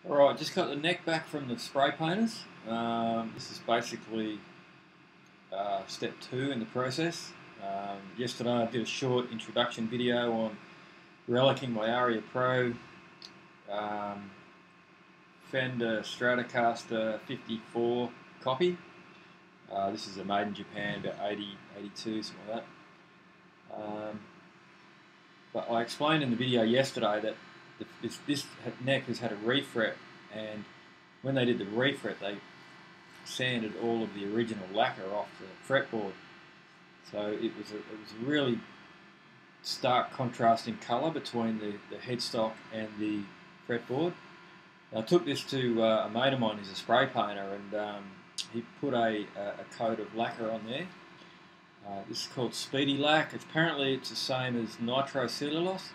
Alright, just got the neck back from the spray painters. This is basically step 2 in the process. Yesterday I did a short introduction video on relicking my Aria Pro Fender Stratocaster 54 copy. This is a made in Japan, about 82, something like that. But I explained in the video yesterday that this neck has had a refret, and when they did the refret they sanded all of the original lacquer off the fretboard. So it was a really stark contrast in colour between the headstock and the fretboard. I took this to a mate of mine who's a spray painter, and he put a coat of lacquer on there. This is called Speedy Lac. Apparently it's the same as nitrocellulose.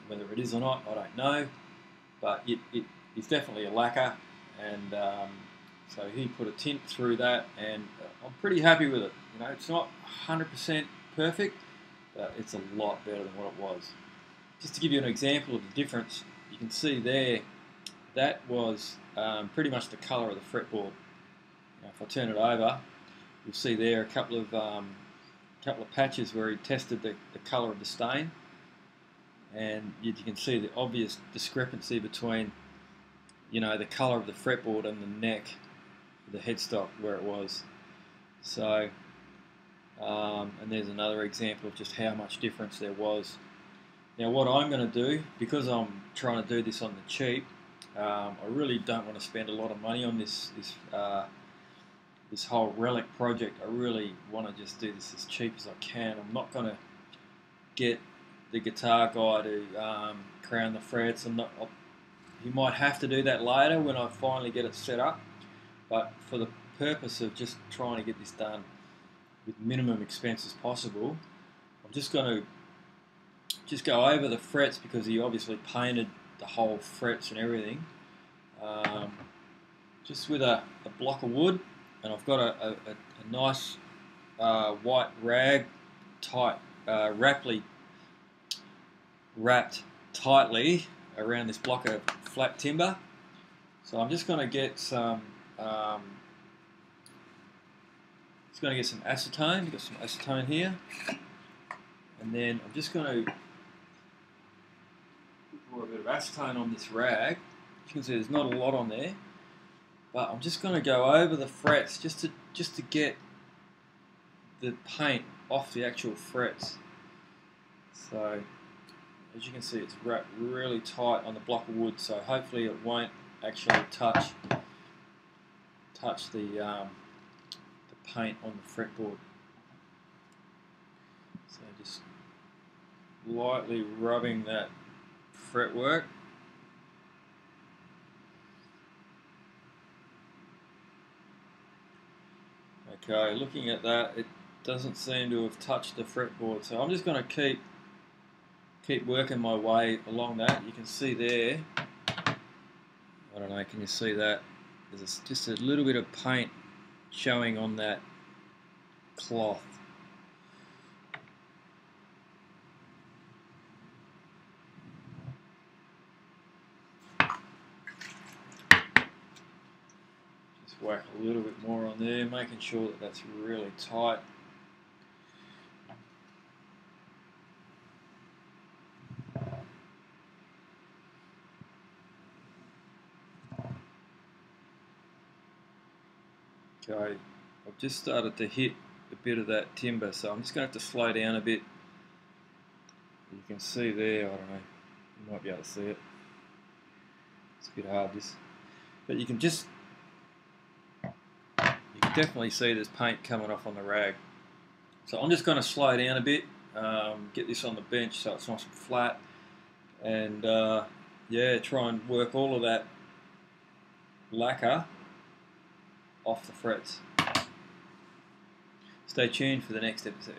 Whether it is or not, I don't know, but it is definitely a lacquer, and so he put a tint through that, and I'm pretty happy with it. You know, it's not 100% perfect, but it's a lot better than what it was. Just to give you an example of the difference, you can see there that was pretty much the colour of the fretboard. Now, if I turn it over, you'll see there a couple of patches where he tested the colour of the stain. And you can see the obvious discrepancy between, you know, the colour of the fretboard and the neck, the headstock where it was. So, and there's another example of just how much difference there was. Now, what I'm going to do, because I'm trying to do this on the cheap, I really don't want to spend a lot of money on this whole relic project. I really want to just do this as cheap as I can. I'm not going to get the guitar guy to crown the frets. He might have to do that later when I finally get it set up, but for the purpose of just trying to get this done with minimum expense as possible, I'm just going to go over the frets, because he obviously painted the whole frets and everything, just with a block of wood, and I've got a nice white rag, tight, wrapped tightly around this block of flat timber. So I'm just going to get some acetone. We've got some acetone here, and then I'm just going to pour a bit of acetone on this rag. You can see there's not a lot on there, but I'm just going to go over the frets just to get the paint off the actual frets. So as you can see, it's wrapped really tight on the block of wood, so hopefully it won't actually touch the paint on the fretboard. So just lightly rubbing that fretwork. Okay, looking at that, it doesn't seem to have touched the fretboard, so I'm just going to keep working my way along that. You can see there, I don't know, can you see that? There's just a little bit of paint showing on that cloth. Just whack a little bit more on there, making sure that that's really tight. Okay, I've just started to hit a bit of that timber, so I'm just going to have to slow down a bit. You can see there, I don't know, you might be able to see it. It's a bit hard, this. But you can definitely see there's paint coming off on the rag. So I'm just going to slow down a bit, get this on the bench so it's nice and flat, and yeah, try and work all of that lacquer off the frets. Stay tuned for the next episode.